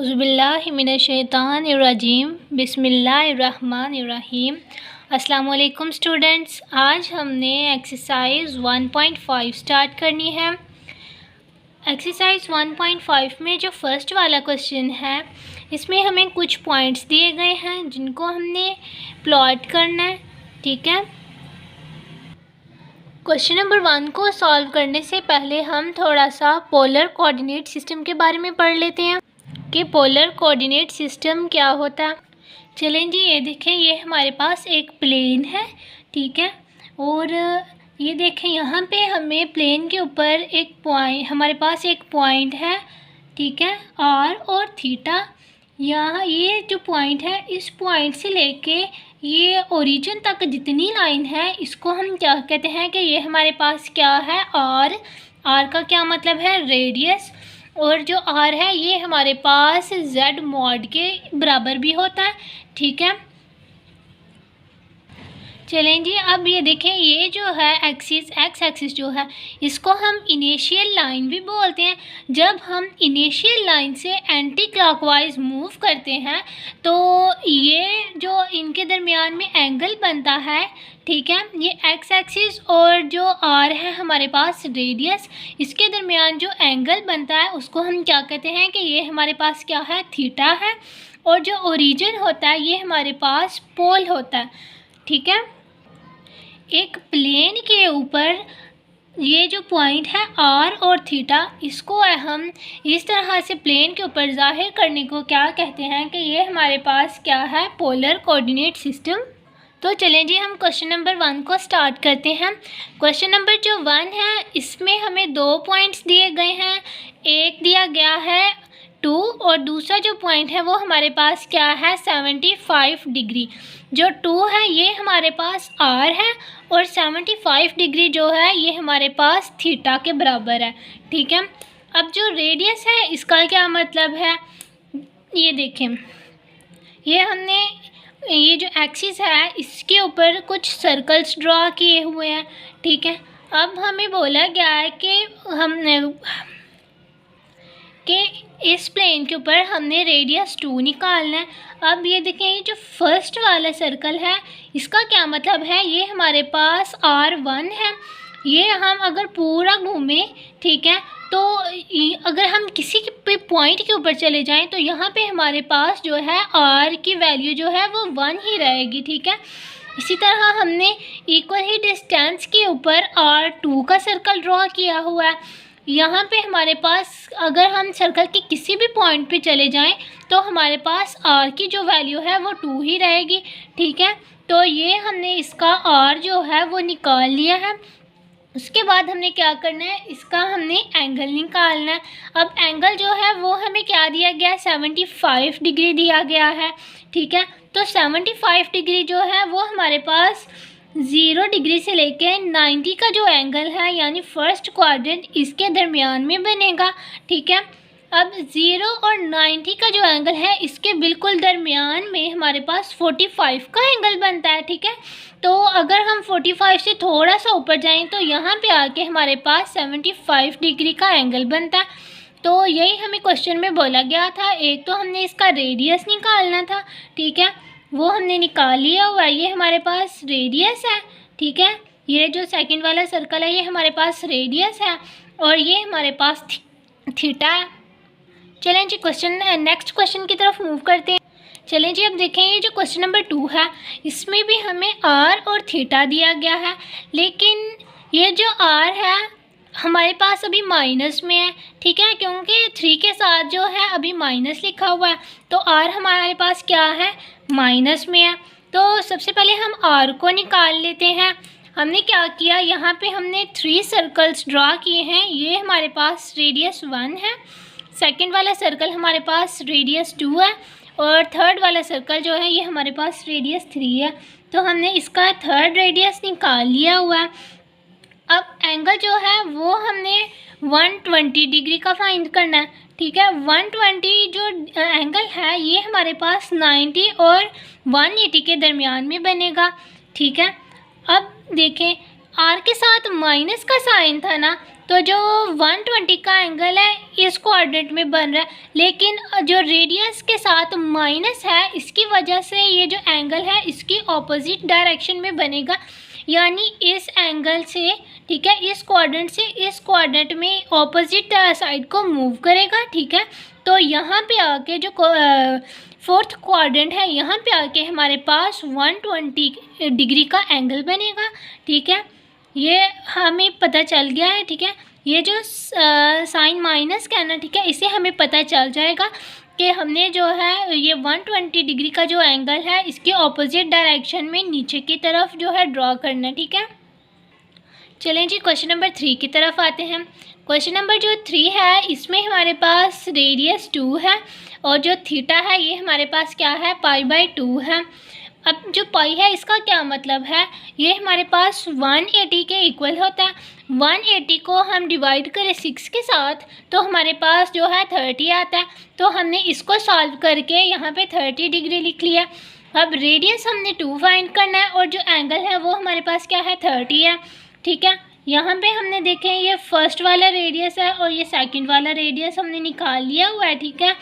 औज़ुबिल्लाहिमिनश्शैतानिर्रजीम बिस्मिल्लाहिर्रहमानिर्रहीम। अस्सलाम वालेकुम स्टूडेंट्स, आज हमने एक्सरसाइज 1.5 स्टार्ट करनी है। एक्सरसाइज 1.5 में जो फर्स्ट वाला क्वेश्चन है, इसमें हमें कुछ पॉइंट्स दिए गए हैं जिनको हमने प्लॉट करना है। ठीक है, क्वेश्चन नंबर 1 को सॉल्व करने से पहले हम थोड़ा सा पोलर कोऑर्डिनेट सिस्टम के बारे में पढ़ लेते हैं कि पोलर कोऑर्डिनेट सिस्टम क्या होता है। चलें जी, ये देखें, ये हमारे पास एक प्लेन है। ठीक है, और ये देखें यहाँ पे हमें प्लेन के ऊपर एक पॉइंट, हमारे पास एक पॉइंट है। ठीक है, आर और थीटा। यहाँ ये जो पॉइंट है, इस पॉइंट से लेके ये ओरिजिन तक जितनी लाइन है, इसको हम क्या कहते हैं कि ये हमारे पास क्या है, आर। आर का क्या मतलब है, रेडियस। और जो आर है ये हमारे पास जेड मॉड के बराबर भी होता है। ठीक है, चलें जी, अब ये देखें, ये जो है एक्सिस, एक्स एक्सिस जो है, इसको हम इनिशियल लाइन भी बोलते हैं। जब हम इनिशियल लाइन से एंटी क्लॉकवाइज मूव करते हैं तो ये जो इनके दरमियान में एंगल बनता है, ठीक है, ये एक्स एक्सिस और जो आर है हमारे पास रेडियस, इसके दरमियान जो एंगल बनता है उसको हम क्या कहते हैं कि ये हमारे पास क्या है, थीटा है। और जो ओरिजिन होता है ये हमारे पास पोल होता है। ठीक है, एक प्लेन के ऊपर ये जो पॉइंट है आर और थीटा, इसको हम इस तरह से प्लेन के ऊपर जाहिर करने को क्या कहते हैं कि ये हमारे पास क्या है, पोलर कोऑर्डिनेट सिस्टम। तो चलें जी, हम क्वेश्चन नंबर 1 को स्टार्ट करते हैं। क्वेश्चन नंबर जो 1 है, इसमें हमें 2 पॉइंट्स दिए गए हैं। एक दिया गया है 2 और दूसरा जो पॉइंट है वो हमारे पास क्या है, 75 डिग्री। जो 2 है ये हमारे पास आर है और 75 डिग्री जो है ये हमारे पास थीटा के बराबर है। ठीक है, अब जो रेडियस है इसका क्या मतलब है, ये देखें, ये हमने ये जो एक्सिस है इसके ऊपर कुछ सर्कल्स ड्रॉ किए हुए हैं। ठीक है, अब हमें बोला गया है कि हमने इस प्लेन के ऊपर हमने रेडियस 2 निकालना है। अब ये देखें, ये जो फर्स्ट वाला सर्कल है इसका क्या मतलब है, ये हमारे पास R1 है। ये हम अगर पूरा घूमें, ठीक है, तो अगर हम किसी पे पॉइंट के ऊपर चले जाएं तो यहाँ पे हमारे पास जो है R की वैल्यू जो है वो 1 ही रहेगी। ठीक है, इसी तरह हमने इक्वल ही डिस्टेंस के ऊपर R2 का सर्कल ड्रॉ किया हुआ है। यहाँ पे हमारे पास अगर हम सर्कल के किसी भी पॉइंट पे चले जाएं तो हमारे पास R की जो वैल्यू है वो 2 ही रहेगी। ठीक है, तो ये हमने इसका R जो है वो निकाल लिया है। उसके बाद हमने क्या करना है, इसका हमने एंगल निकालना है। अब एंगल जो है वो हमें क्या दिया गया है, 75 डिग्री दिया गया है। ठीक है, तो 75 डिग्री जो है वो हमारे पास 0 डिग्री से लेके 90 का जो एंगल है, यानी फर्स्ट क्वाड्रेंट, इसके दरमियान में बनेगा। ठीक है, अब 0 और 90 का जो एंगल है इसके बिल्कुल दरमियान में हमारे पास 45 का एंगल बनता है। ठीक है, तो अगर हम 45 से थोड़ा सा ऊपर जाएं तो यहाँ पे आके हमारे पास 75 डिग्री का एंगल बनता है। तो यही हमें क्वेश्चन में बोला गया था। एक तो हमने इसका रेडियस निकालना था, ठीक है, वो हमने निकाल लिया हुआ है, ये हमारे पास रेडियस है। ठीक है, ये जो सेकंड वाला सर्कल है ये हमारे पास रेडियस है और ये हमारे पास थीटा है। चलें जी, नेक्स्ट क्वेश्चन की तरफ मूव करते हैं। चलें जी, अब देखें, ये जो क्वेश्चन नंबर 2 है इसमें भी हमें आर और थीटा दिया गया है, लेकिन ये जो आर है हमारे पास अभी माइनस में है। ठीक है, क्योंकि 3 के साथ जो है अभी माइनस लिखा हुआ है, तो आर हमारे पास क्या है, माइनस में है। तो सबसे पहले हम आर को निकाल लेते हैं। हमने क्या किया, यहाँ पे हमने 3 सर्कल्स ड्रॉ किए हैं। ये हमारे पास रेडियस 1 है, सेकंड वाला सर्कल हमारे पास रेडियस 2 है और थर्ड वाला सर्कल जो है ये हमारे पास रेडियस 3 है। तो हमने इसका थर्ड रेडियस निकाल लिया हुआ है। अब एंगल जो है वो हमने 120 डिग्री का फाइंड करना है। ठीक है, 120 जो एंगल है ये हमारे पास 90 और 180 के दरमियान में बनेगा। ठीक है, अब देखें, आर के साथ माइनस का साइन था ना, तो जो 120 का एंगल है इस कोऑर्डिनेट में बन रहा है, लेकिन जो रेडियस के साथ माइनस है इसकी वजह से ये जो एंगल है इसकी ऑपोजिट डायरेक्शन में बनेगा, यानी इस एंगल से, ठीक है, इस कोऑर्डिनेट से इस कोऑर्डिनेट में ऑपोजिट साइड को मूव करेगा, ठीक है। तो यहाँ पे आके जो फोर्थ क्वाड्रेंट है यहाँ पे आके हमारे पास 120 डिग्री का एंगल बनेगा, ठीक है। ये हमें पता चल गया है, ठीक है। ये जो साइन माइनस का है ना, ठीक है, इसे हमें पता चल जाएगा कि हमने जो है ये 120 डिग्री का जो एंगल है इसके ऑपोजिट डायरेक्शन में नीचे की तरफ जो है ड्रॉ करना है, ठीक है। चलें जी क्वेश्चन नंबर 3 की तरफ आते हैं। क्वेश्चन नंबर जो 3 है इसमें हमारे पास रेडियस 2 है और जो थीटा है ये हमारे पास क्या है, π/2 है। अब जो पाई है इसका क्या मतलब है, ये हमारे पास 180 के इक्वल होता है। 180 को हम डिवाइड करें 6 के साथ तो हमारे पास जो है 30 आता है। तो हमने इसको सॉल्व करके यहाँ पे 30 डिग्री लिख लिया। अब रेडियस हमने 2 फाइंड करना है और जो एंगल है वो हमारे पास क्या है, 30 है, ठीक है। यहाँ पे हमने देखें ये फर्स्ट वाला रेडियस है और ये सेकंड वाला रेडियस हमने निकाल लिया हुआ है, ठीक है।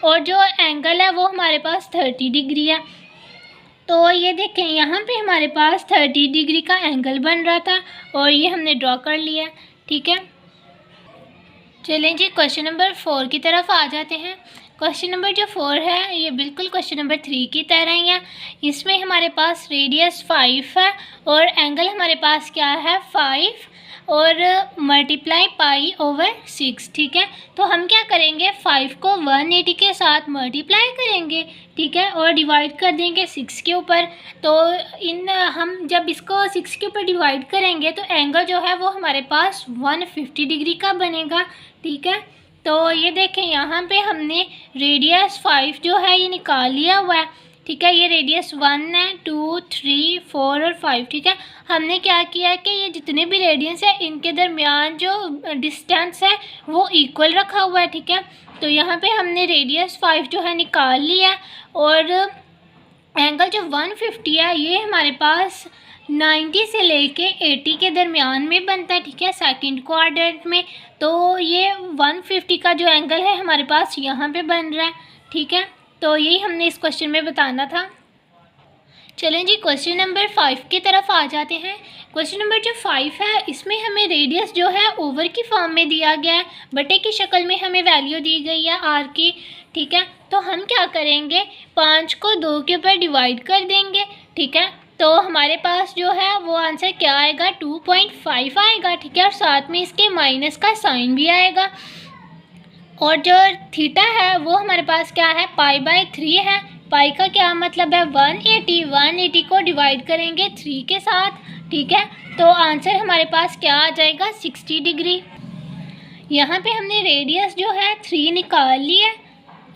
और जो एंगल है वो हमारे पास 30 डिग्री है। तो ये देखें यहाँ पे हमारे पास 30 डिग्री का एंगल बन रहा था और ये हमने ड्रॉ कर लिया, ठीक है। चलें जी क्वेश्चन नंबर 4 की तरफ आ जाते हैं। क्वेश्चन नंबर जो 4 है ये बिल्कुल क्वेश्चन नंबर 3 की तरह ही है। इसमें हमारे पास रेडियस 5 है और एंगल हमारे पास क्या है, 5 और मल्टीप्लाई π/6, ठीक है। तो हम क्या करेंगे, 5 को 180 के साथ मल्टीप्लाई करेंगे, ठीक है, और डिवाइड कर देंगे 6 के ऊपर। तो हम जब इसको 6 के ऊपर डिवाइड करेंगे तो एंगल जो है वो हमारे पास 150 डिग्री का बनेगा, ठीक है। तो ये देखें यहाँ पे हमने रेडियस 5 जो है ये निकाल लिया हुआ है, ठीक है। ये रेडियस 1 है, 2, 3, 4 और 5, ठीक है। हमने क्या किया कि ये जितने भी रेडियस है इनके दरमियान जो डिस्टेंस है वो इक्वल रखा हुआ है, ठीक है। तो यहाँ पे हमने रेडियस 5 जो है निकाल लिया और एंगल जो 150 है ये हमारे पास 90 से लेके 80 के दरमियान में बनता है, ठीक है, सेकंड क्वाड्रेंट में। तो ये 150 का जो एंगल है हमारे पास यहाँ पे बन रहा है, ठीक है। तो यही हमने इस क्वेश्चन में बताना था। चलें जी क्वेश्चन नंबर 5 की तरफ आ जाते हैं। क्वेश्चन नंबर जो 5 है इसमें हमें रेडियस जो है ओवर की फॉर्म में दिया गया है, बटे की शक्ल में हमें वैल्यू दी गई है आर की, ठीक है। तो हम क्या करेंगे, 5 को 2 के ऊपर डिवाइड कर देंगे, ठीक है। तो हमारे पास जो है वो आंसर क्या आएगा, 2.5 आएगा, ठीक है। और साथ में इसके माइनस का साइन भी आएगा। और जो थीटा है वो हमारे पास क्या है, π/3 है। पाई का क्या मतलब है, 180 को डिवाइड करेंगे 3 के साथ, ठीक है। तो आंसर हमारे पास क्या आ जाएगा, 60 डिग्री। यहाँ पे हमने रेडियस जो है 3 निकाल ली है,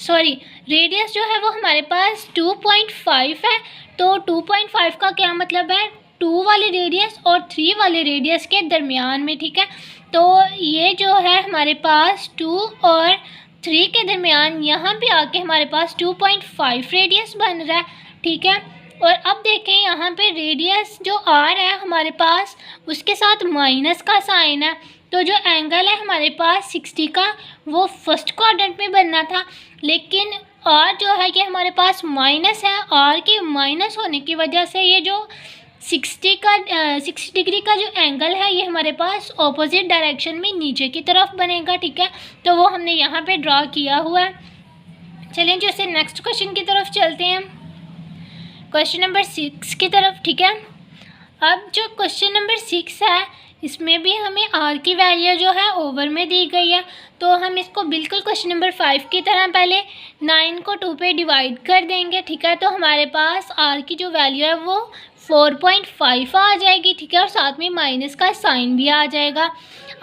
सॉरी रेडियस जो है वो हमारे पास 2.5 है। तो 2.5 का क्या मतलब है, 2 वाले रेडियस और 3 वाले रेडियस के दरमियान में, ठीक है। तो ये जो है हमारे पास 2 और 3 के दरमियान यहाँ पे आके हमारे पास 2.5 रेडियस बन रहा है, ठीक है। और अब देखें यहाँ पे रेडियस जो आर है हमारे पास उसके साथ माइनस का साइन है। तो जो एंगल है हमारे पास 60 का वो फर्स्ट क्वाड्रेंट में बनना था, लेकिन आर जो है ये हमारे पास माइनस है। आर के माइनस होने की वजह से ये जो 60 डिग्री का जो एंगल है ये हमारे पास ऑपोजिट डायरेक्शन में नीचे की तरफ बनेगा, ठीक है। तो वो हमने यहाँ पे ड्रॉ किया हुआ है। चलें जो से नेक्स्ट क्वेश्चन की तरफ चलते हैं, क्वेश्चन नंबर 6 की तरफ, ठीक है। अब जो क्वेश्चन नंबर 6 है इसमें भी हमें आर की वैल्यू जो है ओवर में दी गई है। तो हम इसको बिल्कुल क्वेश्चन नंबर 5 की तरह पहले 9 को 2 पे डिवाइड कर देंगे, ठीक है। तो हमारे पास आर की जो वैल्यू है वो 4.5 आ जाएगी, ठीक है। और साथ में माइनस का साइन भी आ जाएगा।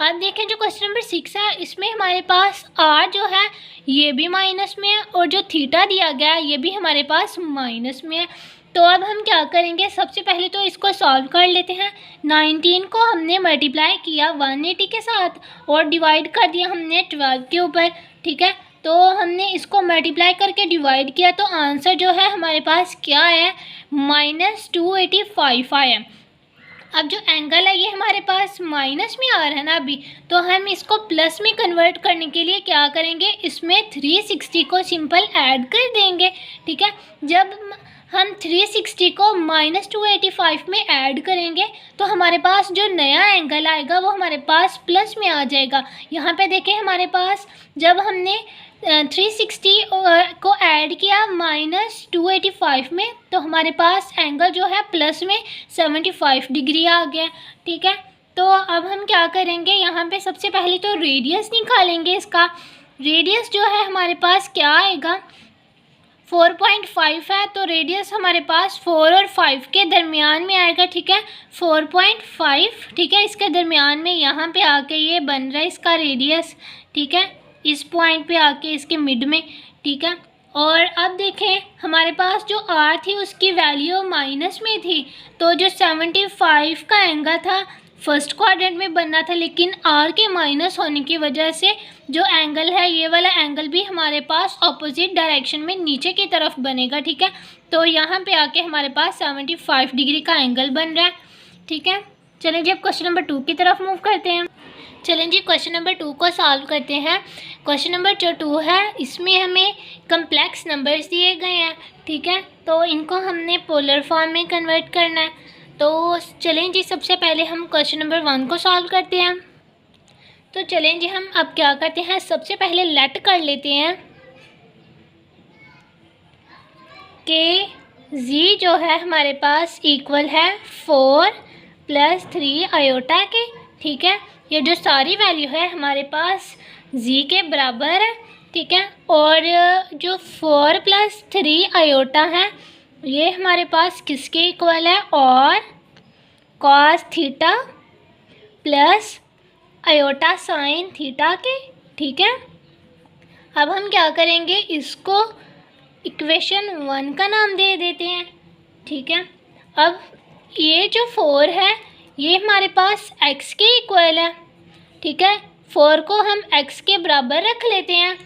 अब देखें जो क्वेश्चन नंबर 6 है इसमें हमारे पास आर जो है ये भी माइनस में है और जो थीटा दिया गया है ये भी हमारे पास माइनस में है। तो अब हम क्या करेंगे, सबसे पहले तो इसको सॉल्व कर लेते हैं। 19 को हमने मल्टीप्लाई किया 180 के साथ और डिवाइड कर दिया हमने 12 के ऊपर, ठीक है। तो हमने इसको मल्टीप्लाई करके डिवाइड किया तो आंसर जो है हमारे पास क्या है, -285 आया। अब जो एंगल है ये हमारे पास माइनस में आ रहा है ना अभी, तो हम इसको प्लस में कन्वर्ट करने के लिए क्या करेंगे, इसमें 360 को सिंपल ऐड कर देंगे। ठीक है, जब हम 360 को -285 में ऐड करेंगे तो हमारे पास जो नया एंगल आएगा वो हमारे पास प्लस में आ जाएगा। यहाँ पे देखें हमारे पास जब हमने 360 को ऐड किया -285 में तो हमारे पास एंगल जो है प्लस में 75 डिग्री आ गया। ठीक है, तो अब हम क्या करेंगे, यहाँ पे सबसे पहले तो रेडियस निकालेंगे। इसका रेडियस जो है हमारे पास क्या आएगा, 4.5 है, तो रेडियस हमारे पास 4 और 5 के दरमियान में आएगा। ठीक है, 4.5, ठीक है, इसके दरमियान में यहाँ पे आके ये बन रहा है इसका रेडियस। ठीक है, इस पॉइंट पे आके इसके मिड में। ठीक है, और अब देखें हमारे पास जो आर थी उसकी वैल्यू माइनस में थी, तो जो 75 का एंगल था फर्स्ट क्वाड्रेंट में बनना था, लेकिन आर के माइनस होने की वजह से जो एंगल है ये वाला एंगल भी हमारे पास ऑपोजिट डायरेक्शन में नीचे की तरफ बनेगा। ठीक है, तो यहाँ पे आके हमारे पास 75 डिग्री का एंगल बन रहा है। ठीक है, चलें जी अब क्वेश्चन नंबर 2 की तरफ मूव करते हैं। चलें जी क्वेश्चन नंबर 2 को सॉल्व करते हैं। क्वेश्चन नंबर जो 2 है इसमें हमें कम्प्लेक्स नंबर्स दिए गए हैं। ठीक है, तो इनको हमने पोलर फॉर्म में कन्वर्ट करना है। तो चलें जी सबसे पहले हम क्वेश्चन नंबर 1 को सॉल्व करते हैं। तो चलें जी हम अब क्या करते हैं, सबसे पहले लेट कर लेते हैं कि z जो है हमारे पास इक्वल है 4 + 3 आयोटा के। ठीक है, ये जो सारी वैल्यू है हमारे पास z के बराबर है। ठीक है, और जो 4 + 3 आयोटा है ये हमारे पास किसके इक्वल है, और cos theta plus iota sine theta के। ठीक है, अब हम क्या करेंगे, इसको इक्वेशन 1 का नाम दे देते हैं। ठीक है, अब ये जो 4 है ये हमारे पास x के इक्वल है। ठीक है, 4 को हम x के बराबर रख लेते हैं,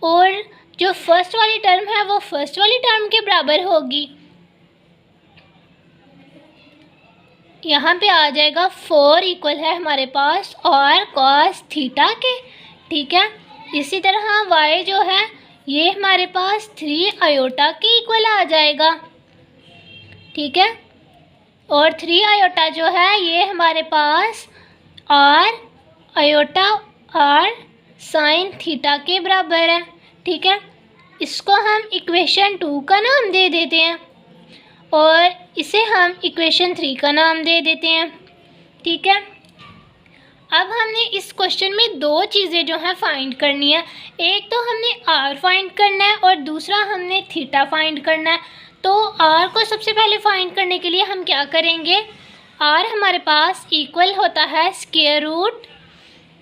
और जो फर्स्ट वाली टर्म है वो फर्स्ट वाली टर्म के बराबर होगी। यहाँ पे आ जाएगा 4 इक्वल है हमारे पास और cos थीटा के। ठीक है, इसी तरह y जो है ये हमारे पास 3 आयोटा के इक्वल आ जाएगा। ठीक है, और 3 आयोटा जो है ये हमारे पास r iota r sign theta के बराबर है। ठीक है, इसको हम इक्वेशन 2 का नाम दे देते हैं और इसे हम इक्वेशन 3 का नाम दे देते हैं। ठीक है, अब हमने इस क्वेश्चन में दो चीज़ें जो हैं फाइंड करनी है। एक तो हमने r फाइंड करना है और दूसरा हमने थीटा फाइंड करना है। तो r को सबसे पहले फाइंड करने के लिए हम क्या करेंगे, r हमारे पास इक्वल होता है स्क्वायर रूट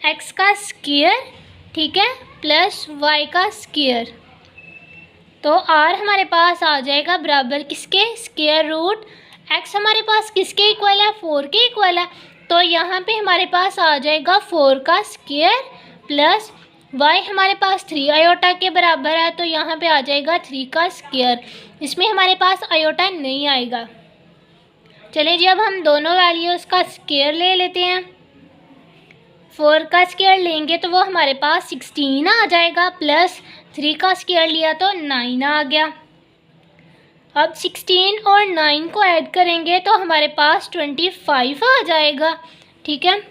x का स्क्वायर, ठीक है, प्लस y का स्क्वायर। तो r हमारे पास आ जाएगा बराबर किसके, स्क्वायर रूट x हमारे पास किसके इक्वल है, 4 के इक्वल है। तो यहाँ पे हमारे पास आ जाएगा 4 का स्क्वायर प्लस y हमारे पास 3 आयोटा के बराबर है, तो यहाँ पे आ जाएगा 3 का स्क्वायर। इसमें हमारे पास आयोटा नहीं आएगा। चलिए जी अब हम दोनों वैल्यूज़ का स्क्वायर ले लेते हैं। 4 का स्क्वायर लेंगे तो वो हमारे पास 16 आ जाएगा, प्लस 3 का स्क्वायर लिया तो 9 आ गया। अब 16 और 9 को ऐड करेंगे तो हमारे पास 25 आ जाएगा। ठीक है,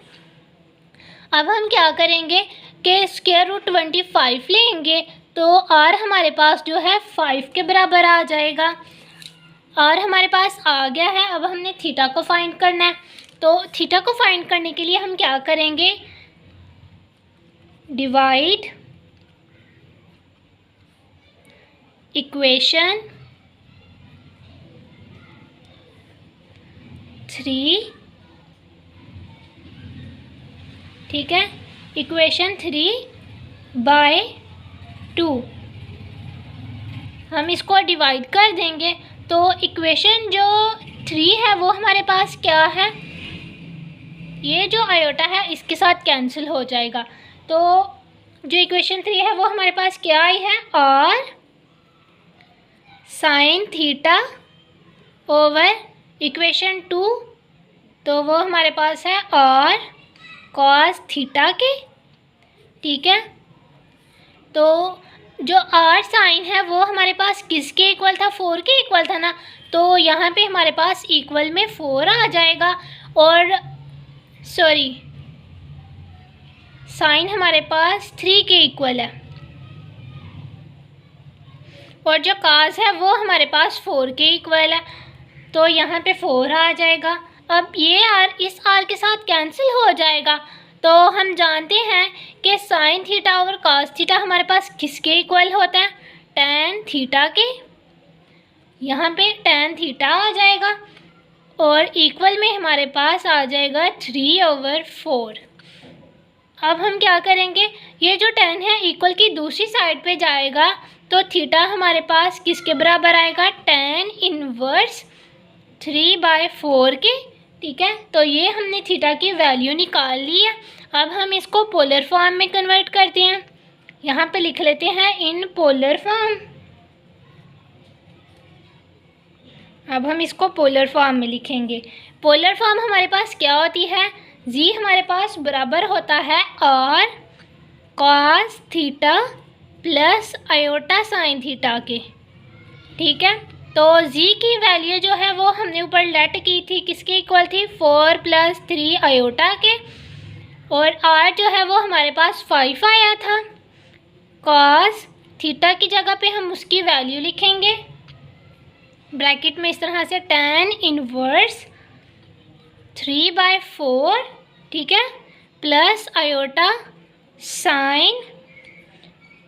अब हम क्या करेंगे कि स्क्वायर रूट 25 लेंगे तो r हमारे पास जो है 5 के बराबर आ जाएगा। r हमारे पास आ गया है। अब हमने थीटा को फाइंड करना है। तो थीटा को फाइंड करने के लिए हम क्या करेंगे, डिवाइड इक्वेशन 3, ठीक है, इक्वेशन 3/2 हम इसको डिवाइड कर देंगे। तो इक्वेशन जो 3 है वो हमारे पास क्या है, ये जो आयोटा है इसके साथ कैंसिल हो जाएगा। तो जो इक्वेशन 3 है वो हमारे पास क्या आई है, r sine theta over equation 2 तो वो हमारे पास है आर कॉस थीटा के, ठीक है। तो जो आर साइन है वो हमारे पास किसके इक्वल था, 4 के इक्वल था ना, तो यहाँ पे हमारे पास इक्वल में 4 आ जाएगा। और सॉरी, साइन हमारे पास 3 के इक्वल है और जो काज है वो हमारे पास 4 के इक्वल है, तो यहाँ पे 4 आ जाएगा। अब ये आर इस आर के साथ कैंसिल हो जाएगा, तो हम जानते हैं कि साइन थीटा और कास थीटा हमारे पास किसके इक्वल होता है, टैन थीटा के। यहाँ पे टैन थीटा आ जाएगा और इक्वल में हमारे पास आ जाएगा 3/4। अब हम क्या करेंगे, ये जो टैन है इक्वल की दूसरी साइड पे जाएगा, तो थीटा हमारे पास किसके बराबर आएगा, टैन इनवर्स 3/4 के, ठीक है। तो ये हमने थीटा की वैल्यू निकाल ली है। अब हम इसको पोलर फॉर्म में कन्वर्ट करते हैं। यहाँ पे लिख लेते हैं इन पोलर फॉर्म। अब हम इसको पोलर फॉर्म में लिखेंगे। पोलर फॉर्म हमारे पास क्या होती है, जी हमारे पास बराबर होता है r cos theta plus iota sine theta के, ठीक है। तो जी की वैल्यू जो है वो हमने ऊपर लेट की थी, किसके इक्वल थी, 4 + 3 आयोटा के। और आर जो है वो हमारे पास 5 आया था। कॉस थीटा की जगह पे हम उसकी वैल्यू लिखेंगे ब्रैकेट में इस तरह से, टैन इनवर्स 3/4, ठीक है, प्लस आयोटा साइन,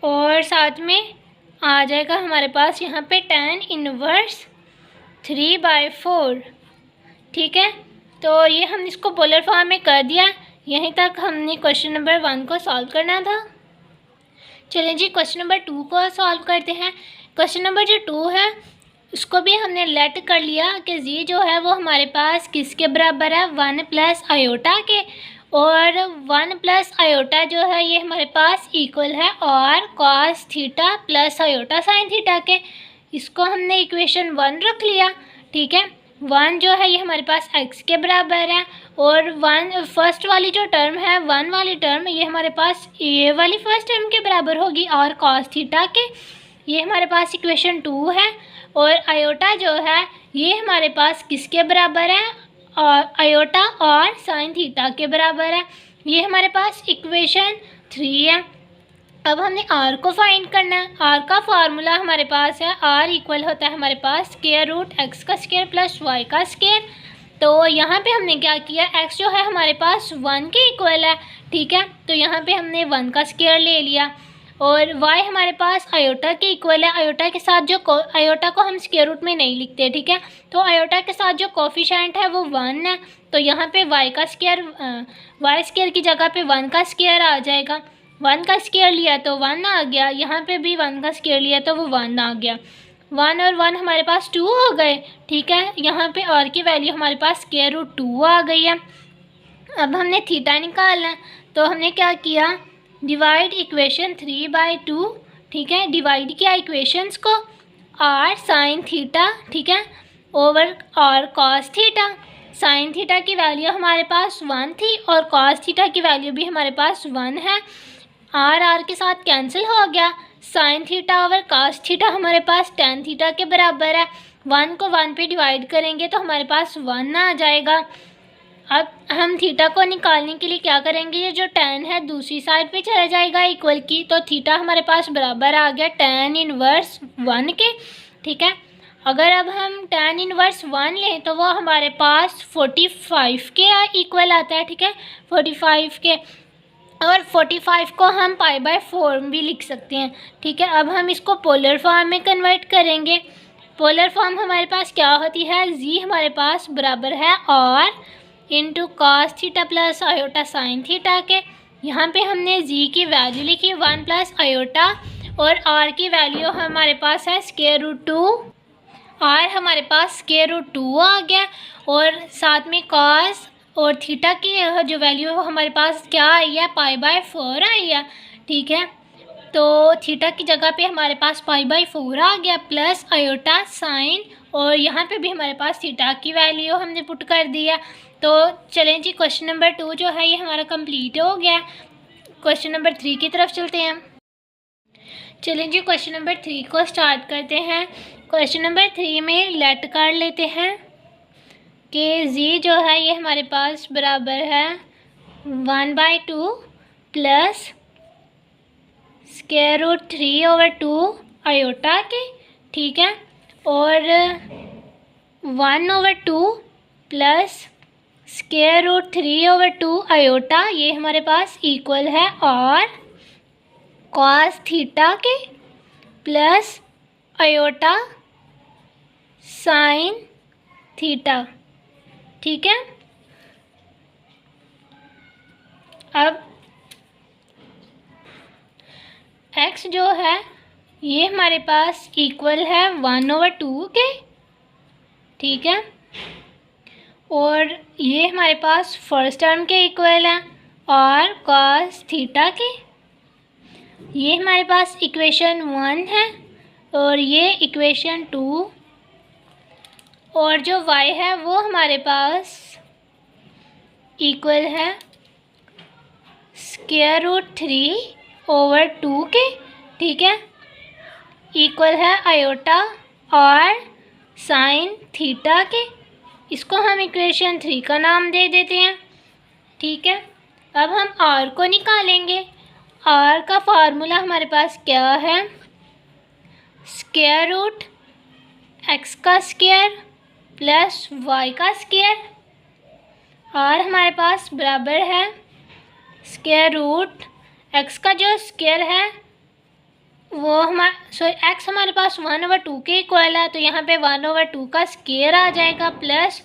और साथ में आ जाएगा हमारे पास यहाँ पे टैन इनवर्स 3/4, ठीक है। तो ये हम इसको पोलर फॉर्म में कर दिया। यहीं तक हमने क्वेश्चन नंबर 1 को सॉल्व करना था। चलें जी क्वेश्चन नंबर 2 को सॉल्व करते हैं। क्वेश्चन नंबर जो 2 है उसको भी हमने लेट कर लिया कि जी जो है वो हमारे पास किसके बराबर है, 1 + आयोटा के, और 1 + आयोटा जो है ये हमारे पास इक्वल है r cos theta plus iota sine theta के। इसको हमने इक्वेशन 1 रख लिया, ठीक है। 1 जो है ये हमारे पास x के बराबर है, और 1 फर्स्ट वाली जो टर्म है 1 वाली टर्म ये हमारे पास ये वाली फर्स्ट टर्म के बराबर होगी आर कॉस थीटा के। ये हमारे पास इक्वेशन 2 है। और आयोटा जो है ये हमारे पास किसके बराबर है, और आयोटा और साइन थीटा के बराबर है। ये हमारे पास इक्वेशन 3 है। अब हमने आर को फाइंड करना है। आर का फार्मूला हमारे पास है, आर इक्वल होता है हमारे पास √x² + y²। तो यहाँ पे हमने क्या किया, x जो है हमारे पास 1 के इक्वल है, ठीक है। तो यहाँ पे हमने 1 का स्क्वायर ले लिया, और y हमारे पास आयोटा के इक्वल है। आयोटा के साथ जो आयोटा को हम स्क्वायर रूट में नहीं लिखते, ठीक है। तो आयोटा के साथ जो कोफिशिएंट है वो 1 है, तो यहाँ पे y² की जगह पे 1 का स्क्वायर आ जाएगा। 1 का स्क्वायर लिया तो 1 आ गया, यहाँ पे भी 1 का स्क्वायर लिया तो वो 1 आ गया। 1 और 1 हमारे पास 2 हो गए, ठीक है। यहाँ पे r की वैल्यू हमारे पास √2 आ गई है। अब हमने थीटा निकालना है, तो हमने क्या किया, डिवाइड इक्वेशन 3/2, ठीक है। डिवाइड किया इक्वेशंस को, r साइन थीटा, ठीक है, over r cos theta. Sine theta की वैल्यू हमारे पास 1 थी और कॉस थीटा की वैल्यू भी हमारे पास 1 है। r के साथ कैंसिल हो गया। Sine theta over cos theta हमारे पास टैन थीटा के बराबर है। 1 को 1 पे डिवाइड करेंगे तो हमारे पास 1 आ जाएगा। अब हम थीटा को निकालने के लिए क्या करेंगे, ये जो टैन है दूसरी साइड पे चला जाएगा इक्वल की, तो थीटा हमारे पास बराबर आ गया टैन इनवर्स 1 के, ठीक है। अगर अब हम टैन इनवर्स 1 लें तो वो हमारे पास 45 के इक्वल आता है, ठीक है, 45 के। और 45 को हम π/4 भी लिख सकते हैं, ठीक है। अब हम इसको पोलर फॉर्म में कन्वर्ट करेंगे। पोलर फॉर्म हमारे पास क्या होती है, जी हमारे पास बराबर है r × cos theta plus iota sine theta के। यहाँ पे हमने जी की वैल्यू लिखी 1 + आयोटा, और r की वैल्यू हमारे पास है √2। r हमारे पास √2 आ गया, और साथ में cos और थीटा की जो वैल्यू है वो हमारे पास क्या आई है, π/4 आई है, ठीक है। तो थीटा की जगह पे हमारे पास पाई/4 आ गया प्लस आयोटा साइन, और यहाँ पे भी हमारे पास थीटा की वैल्यू हमने पुट कर दिया। तो चलें जी, क्वेश्चन नंबर 2 जो है ये हमारा कंप्लीट हो गया। क्वेश्चन नंबर 3 की तरफ चलते हैं। चलें जी, क्वेश्चन नंबर 3 को स्टार्ट करते हैं। क्वेश्चन नंबर 3 में लेट कर लेते हैं कि जी जो है ये हमारे पास बराबर है 1/2 प्लस √3/2 आयोटा के, ठीक है, और 1/2 प्लस √3/2 आयोटा, ये हमारे पास इक्वल है और कॉस थीटा के प्लस आयोटा साइन थीटा, ठीक है। अब x जो है ये हमारे पास इक्वल है 1/2 के, ठीक है, और ये हमारे पास फर्स्ट टर्म के इक्वल है और कॉस थीटा के, ये हमारे पास इक्वेशन 1 है और ये इक्वेशन 2, और जो y है वो हमारे पास इक्वल है √3/2 के, ठीक है, इक्वल है आयोटा और साइन थीटा के। इसको हम इक्वेशन 3 का नाम दे देते हैं, ठीक है। अब हम r को निकालेंगे। r का फार्मूला हमारे पास क्या है, √x का स्क्वायर प्लस y का स्क्वायर। r हमारे पास बराबर है x का जो स्क्वायर है वो x हमारे पास 1/2 के इक्वल है, तो यहाँ पे 1/2 का स्क्वायर आ जाएगा प्लस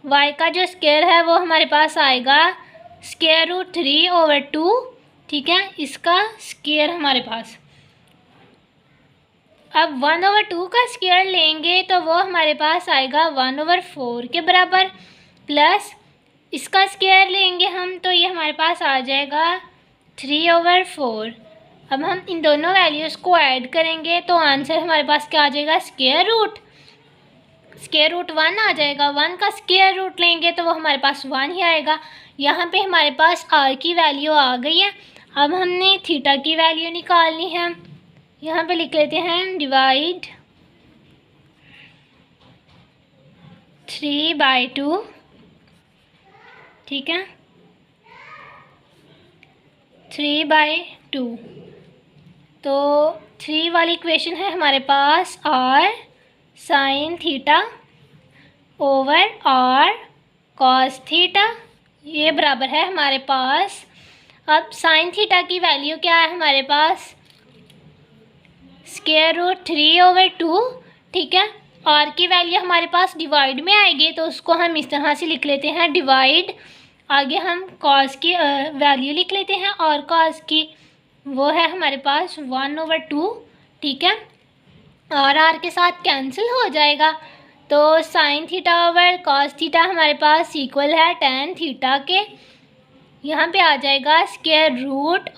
y का जो स्क्वायर है वो हमारे पास आएगा √3/2, ठीक है, इसका स्क्वायर हमारे पास। अब 1/2 का स्क्वायर लेंगे तो वो हमारे पास आएगा 1/4 के बराबर, प्लस इसका स्क्वायर लेंगे हम तो ये हमारे पास आ जाएगा 3/4। अब हम इन दोनों वैल्यूज़ को ऐड करेंगे तो आंसर हमारे पास क्या आ जाएगा, स्क्वायर रूट 1 आ जाएगा। 1 का स्क्वायर रूट लेंगे तो वो हमारे पास 1 ही आएगा। यहाँ पे हमारे पास r की वैल्यू आ गई है। अब हमने थीटा की वैल्यू निकालनी है। यहाँ पे लिख लेते हैं डिवाइड 3/2, ठीक है, 3/2। तो 3 वाली इक्वेशन है हमारे पास r sine theta over r cos theta, ये बराबर है हमारे पास। अब साइन थीटा की वैल्यू क्या है हमारे पास, √3/2, ठीक है, r की वैल्यू हमारे पास डिवाइड में आएगी तो उसको हम इस तरह से लिख लेते हैं डिवाइड, आगे हम कॉस की वैल्यू लिख लेते हैं और कॉस की वो है हमारे पास 1/2, ठीक है, और r के साथ कैंसिल हो जाएगा तो sine theta over cos theta हमारे पास इक्वल है tan थीटा के। यहाँ पे आ जाएगा स्क्वायर रूट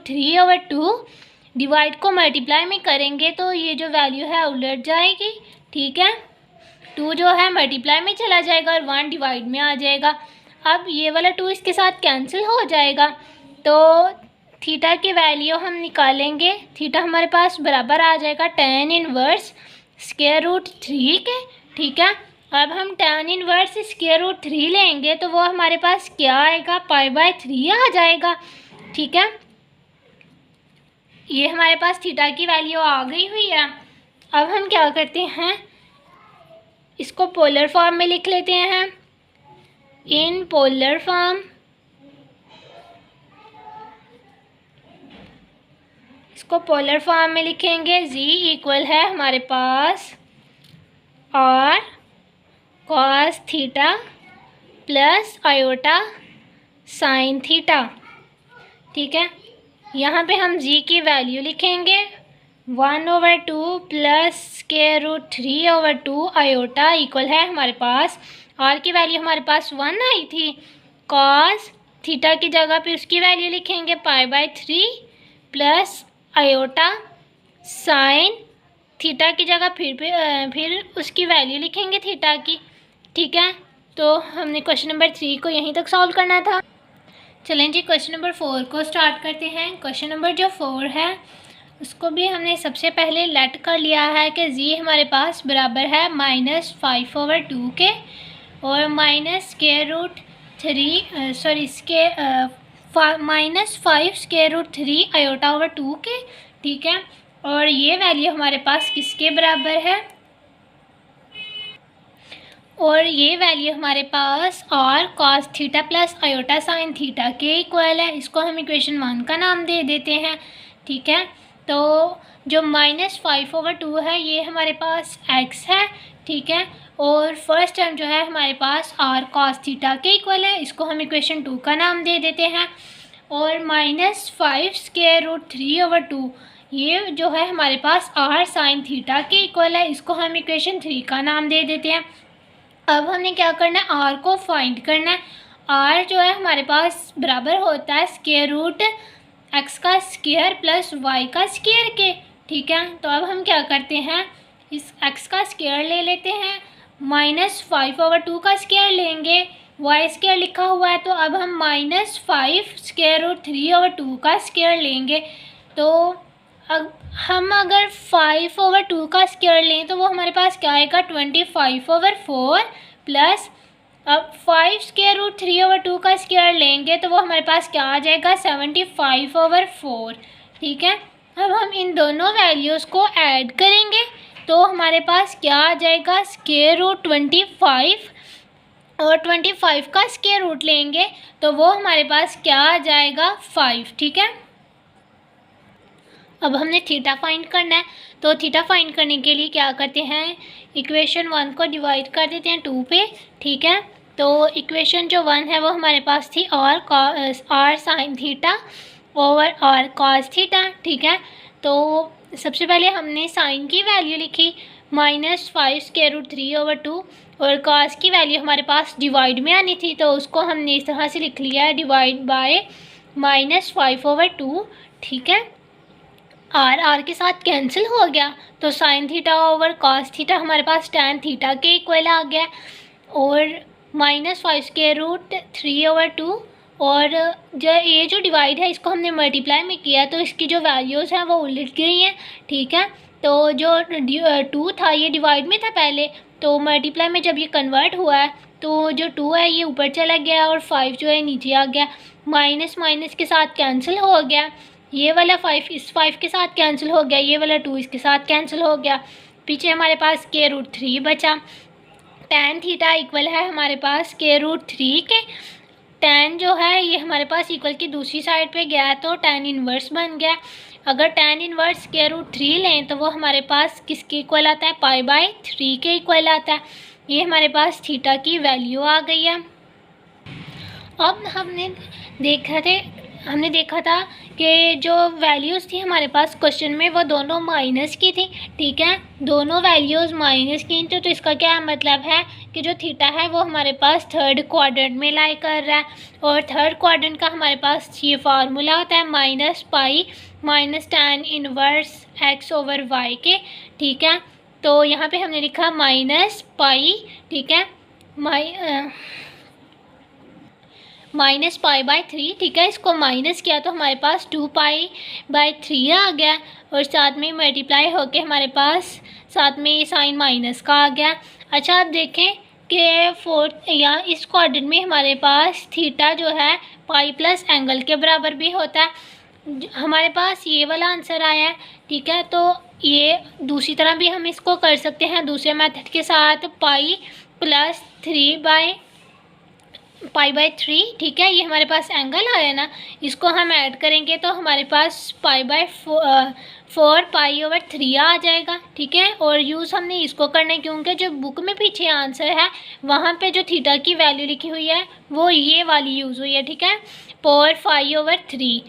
3/2, डिवाइड को मल्टीप्लाई में करेंगे तो ये जो वैल्यू है उलट जाएगी, ठीक है, 2 जो है मल्टीप्लाई में चला जाएगा और 1 डिवाइड में आ जाएगा। अब ये वाला 2 इसके साथ कैंसिल हो जाएगा तो थीटा की वैल्यू हम निकालेंगे। थीटा हमारे पास बराबर आ जाएगा tan इनवर्स √3 के, ठीक है। अब हम tan इनवर्स √3 लेंगे तो वो हमारे पास क्या आएगा, π/3 आ जाएगा, ठीक है। ये हमारे पास थीटा की वैल्यू आ गई हुई है। अब हम क्या करते हैं, इसको पोलर फॉर्म में लिख लेते हैं। इन पोलर फॉर्म इसको पोलर फॉर्म में लिखेंगे, z इक्वल है हमारे पास r cos theta plus iota sine theta, ठीक है। यहाँ पे हम z की वैल्यू लिखेंगे 1/2 प्लस √3/2 आयोटा इक्वल है हमारे पास, r की वैल्यू हमारे पास 1 आई थी, cos थीटा की जगह पे उसकी वैल्यू लिखेंगे π/3 प्लस आयोटा साइन थीटा की जगह फिर उसकी वैल्यू लिखेंगे थीटा की। ठीक है, तो हमने क्वेश्चन नंबर 3 को यहीं तक सॉल्व करना था। चलें जी, क्वेश्चन नंबर 4 को स्टार्ट करते हैं। क्वेश्चन नंबर जो 4 है उसको भी हमने सबसे पहले लेट कर लिया है कि जी हमारे पास बराबर है -5/2 के और -5/3 आयोटा/2 के। ठीक है, और ये वैल्यू हमारे पास किसके बराबर है, और ये वैल्यू हमारे पास r cos theta plus iota sine theta के इक्वल है। इसको हम इक्वेशन 1 का नाम दे देते हैं। ठीक है, तो जो -5/2 है ये हमारे पास x है। ठीक है, और फर्स्ट टर्म जो है हमारे पास r cos थीटा के इक्वल है, इसको हम इक्वेशन 2 का नाम दे देते हैं। और -5√3/2 ये जो है हमारे पास r साइन थीटा के इक्वल है, इसको हम इक्वेशन 3 का नाम दे देते हैं। अब हमने क्या करना है, r को फाइंड करना है। r जो है हमारे पास बराबर होता है स्क्वायर रूट x का स्क्वायर प्लस y का स्क्वायर के। ठीक है, तो अब हम क्या करते हैं, इस x का स्क्वायर ले लेते हैं, -5/2 का स्क्वायर लेंगे, y स्क्वायर लिखा हुआ है, तो अब हम -5√3/2 का स्क्वायर लेंगे। तो अब हम अगर 5/2 का स्क्वायर लें तो वो हमारे पास क्या आएगा, 25/4 प्लस अब 5√3/2 का स्क्वायर लेंगे तो वो हमारे पास क्या आ जाएगा, 75/4। ठीक है, अब हम इन दोनों वैल्यूज़ को ऐड करेंगे तो हमारे पास क्या आ जाएगा, √25 और 25 का स्क्वायर रूट लेंगे तो वो हमारे पास क्या आ जाएगा, 5। ठीक है, अब हमने थीटा फाइंड करना है, तो थीटा फाइंड करने के लिए क्या करते हैं, इक्वेशन 1 को डिवाइड कर देते हैं 2 पे। ठीक है, तो इक्वेशन जो 1 है वो हमारे पास थी r sine theta over r cos theta. ठीक है, तो सबसे पहले हमने साइन की वैल्यू लिखी -5√3/2 और cos की वैल्यू हमारे पास डिवाइड में आनी थी, तो उसको हमने इस तरह से लिख लिया है, डिवाइड बाय -5/2। ठीक है, r के साथ कैंसिल हो गया तो sine theta over cos theta हमारे पास tan थीटा के इक्वल आ गया, और -5√3/2 और ये जो डिवाइड है इसको हमने मल्टीप्लाई में किया तो इसकी जो वैल्यूज़ हैं वो उलट गई हैं। ठीक है, तो जो 2 था ये डिवाइड में था पहले, तो मल्टीप्लाई में जब ये कन्वर्ट हुआ है तो जो 2 है ये ऊपर चला गया और 5 जो है नीचे आ गया, माइनस माइनस के साथ कैंसिल हो गया, ये वाला 5 इस 5 के साथ कैंसिल हो गया, ये वाला 2 इसके साथ कैंसिल हो गया, पीछे हमारे पास √3 बचा। tan थीटा इक्वल है हमारे पास √3 के, tan जो है ये हमारे पास इक्वल की दूसरी साइड पे गया है तो tan इन्वर्स बन गया। अगर tan इन्वर्स √3 लें तो वो हमारे पास किसके इक्वल आता है, π/3 के इक्वल आता है। ये हमारे पास थीटा की वैल्यू आ गई है। अब हमने देखा था कि जो वैल्यूज़ थी हमारे पास क्वेश्चन में वो दोनों माइनस की थी। ठीक है, दोनों वैल्यूज़ माइनस की थी, तो इसका क्या मतलब है कि जो थीटा है वो हमारे पास थर्ड क्वाड्रेंट में लाई कर रहा है, और थर्ड क्वाड्रेंट का हमारे पास ये फार्मूला होता है -π tan इनवर्स x/y के। ठीक है, तो यहाँ पे हमने लिखा -π। ठीक है, -π/3। ठीक है, इसको माइनस किया तो हमारे पास 2π/3 आ गया, और साथ में मल्टीप्लाई होके हमारे पास साथ में ये साइन माइनस का आ गया। अच्छा, आप देखें कि फोर्थ या इस क्वाड्रेंट में हमारे पास थीटा जो है पाई प्लस एंगल के बराबर भी होता है, हमारे पास ये वाला आंसर आया है। ठीक है, तो ये दूसरी तरह भी हम इसको कर सकते हैं दूसरे मेथड के साथ, π/3। ठीक है, ये हमारे पास एंगल आया ना, इसको हम ऐड करेंगे तो हमारे पास π/4 आ जाएगा। ठीक है, और यूज़ हमने इसको करना है क्योंकि जो बुक में पीछे आंसर है वहाँ पे जो थीटा की वैल्यू लिखी हुई है वो ये वाली यूज़ हुई है। ठीक है, 4π/3।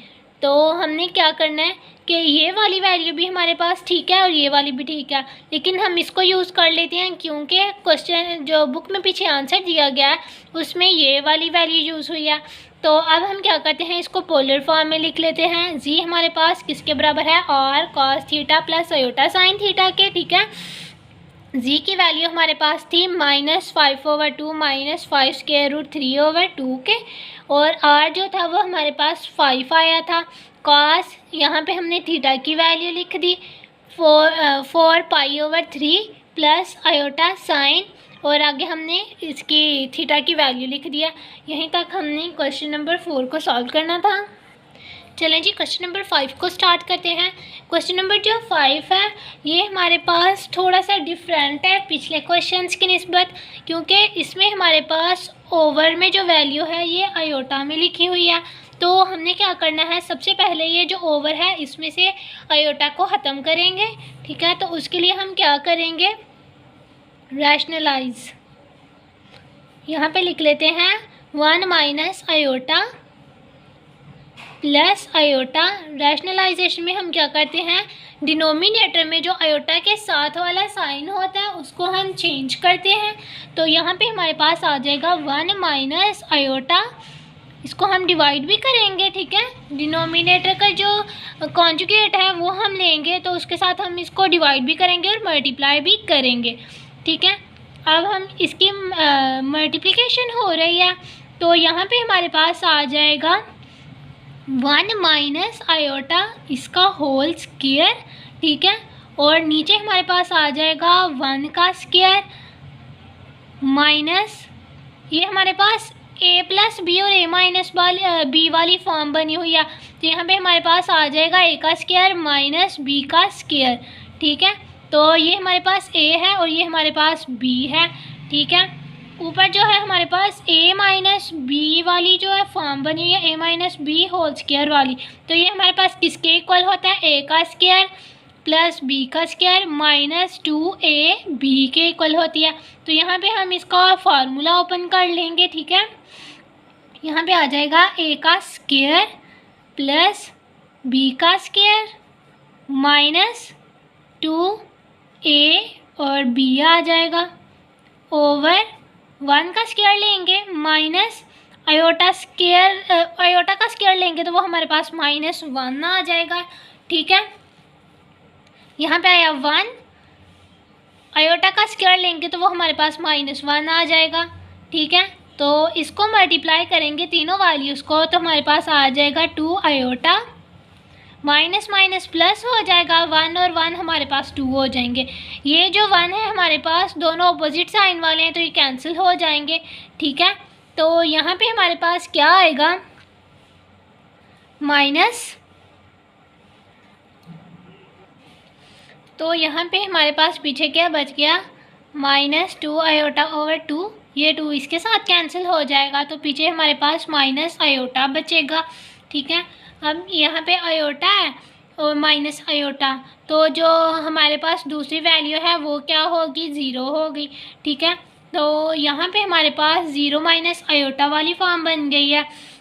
तो हमने क्या करना है कि ये वाली वैल्यू भी हमारे पास ठीक है और ये वाली भी ठीक है, लेकिन हम इसको यूज़ कर लेते हैं क्योंकि क्वेश्चन जो बुक में पीछे आंसर दिया गया है उसमें ये वाली वैल्यू यूज़ हुई है। तो अब हम क्या करते हैं, इसको पोलर फॉर्म में लिख लेते हैं। जी हमारे पास किसके बराबर है, r cos theta plus iota sine theta के। ठीक है, जी की वैल्यू हमारे पास थी -5/2 -5√3/2 के, और आर जो था वो हमारे पास 5 आया था। कॉस यहाँ पे हमने थीटा की वैल्यू लिख दी 4π/3 प्लस आयोटा साइन, और आगे हमने इसकी थीटा की वैल्यू लिख दिया। यहीं तक हमने क्वेश्चन नंबर 4 को सॉल्व करना था। चलें जी, क्वेश्चन नंबर 5 को स्टार्ट करते हैं। क्वेश्चन नंबर जो 5 है ये हमारे पास थोड़ा सा डिफरेंट है पिछले क्वेश्चंस की निस्बत, क्योंकि इसमें हमारे पास ओवर में जो वैल्यू है ये आयोटा में लिखी हुई है। तो हमने क्या करना है, सबसे पहले ये जो ओवर है इसमें से आयोटा को ख़त्म करेंगे। ठीक है, तो उसके लिए हम क्या करेंगे, रैशनलाइज। यहाँ पे लिख लेते हैं 1 minus iota plus iota. Rationalisation में हम क्या करते हैं, डिनोमिनेटर में जो आयोटा के साथ वाला साइन होता है उसको हम चेंज करते हैं। तो यहाँ पे हमारे पास आ जाएगा 1 माइनस आयोटा, इसको हम डिवाइड भी करेंगे। ठीक है, डिनोमिनेटर का जो कॉन्जुगेट है वो हम लेंगे, तो उसके साथ हम इसको डिवाइड भी करेंगे और मल्टीप्लाई भी करेंगे। ठीक है, अब हम इसकी मल्टीप्लिकेशन हो रही है, तो यहाँ पे हमारे पास आ जाएगा 1 माइनस आयोटा इसका होल स्क्वायर। ठीक है, और नीचे हमारे पास आ जाएगा 1 का स्क्वायर माइनस, ये हमारे पास a प्लस बी और a माइनस बी वाली फॉर्म बनी हुई है, तो यहाँ पे हमारे पास आ जाएगा a का स्क्वायर माइनस b का स्क्वायर। ठीक है, तो ये हमारे पास a है और ये हमारे पास b है। ठीक है, ऊपर जो है हमारे पास a माइनस बी वाली जो है फॉर्म बनी हुई है, a minus b whole square वाली, तो ये हमारे पास किसके इक्वल होता है, a का स्क्वायर प्लस b का स्क्वायर माइनस 2ab के इक्वल होती है। तो यहाँ पे हम इसका फार्मूला ओपन कर लेंगे। ठीक है, यहाँ पे आ जाएगा a का स्क्वायर प्लस b का स्क्वायर माइनस 2a और b आ जाएगा ओवर 1 का स्क्वायर लेंगे माइनस आयोटा का स्क्वायर लेंगे तो वो हमारे पास -1 आ जाएगा। ठीक है, यहाँ पे आया 1, आयोटा का स्क्वायर लेंगे तो वो हमारे पास -1 आ जाएगा। ठीक है, तो इसको मल्टीप्लाई करेंगे तीनों वैल्यूज़ को, तो हमारे पास आ जाएगा 2 आयोटा, माइनस माइनस प्लस हो जाएगा 1 और 1 हमारे पास 2 हो जाएंगे। ये जो 1 है हमारे पास दोनों अपोजिट साइन वाले हैं तो ये कैंसिल हो जाएंगे। ठीक है, तो यहाँ पे हमारे पास क्या आएगा, माइनस, तो यहाँ पे हमारे पास पीछे क्या बच गया, -2 आयोटा ओवर 2, ये 2 इसके साथ कैंसिल हो जाएगा, तो पीछे हमारे पास माइनस आयोटा बचेगा। ठीक है, अब यहाँ पे आयोटा है और माइनस आयोटा, तो जो हमारे पास दूसरी वैल्यू है वो क्या होगी, 0 होगी। ठीक है, तो यहाँ पे हमारे पास 0 माइनस आयोटा वाली फॉर्म बन गई है।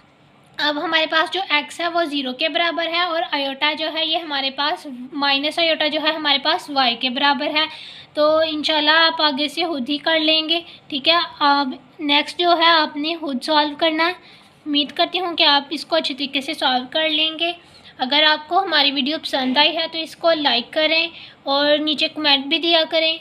अब हमारे पास जो x है वो 0 के बराबर है और आयोटा जो है ये हमारे पास माइनस आयोटा जो है हमारे पास y के बराबर है। तो इंशाल्लाह आप आगे से खुद ही कर लेंगे। ठीक है, अब नेक्स्ट जो है आपने खुद सॉल्व करना है। उम्मीद करती हूँ कि आप इसको अच्छी तरीके से सॉल्व कर लेंगे। अगर आपको हमारी वीडियो पसंद आई है तो इसको लाइक करें और नीचे कमेंट भी दिया करें,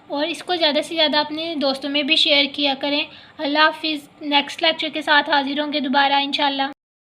और इसको ज़्यादा से ज़्यादा अपने दोस्तों में भी शेयर किया करें। अल्लाह हाफिज़। नेक्स्ट लेक्चर के साथ हाजिर होंगे दोबारा इंशाल्लाह।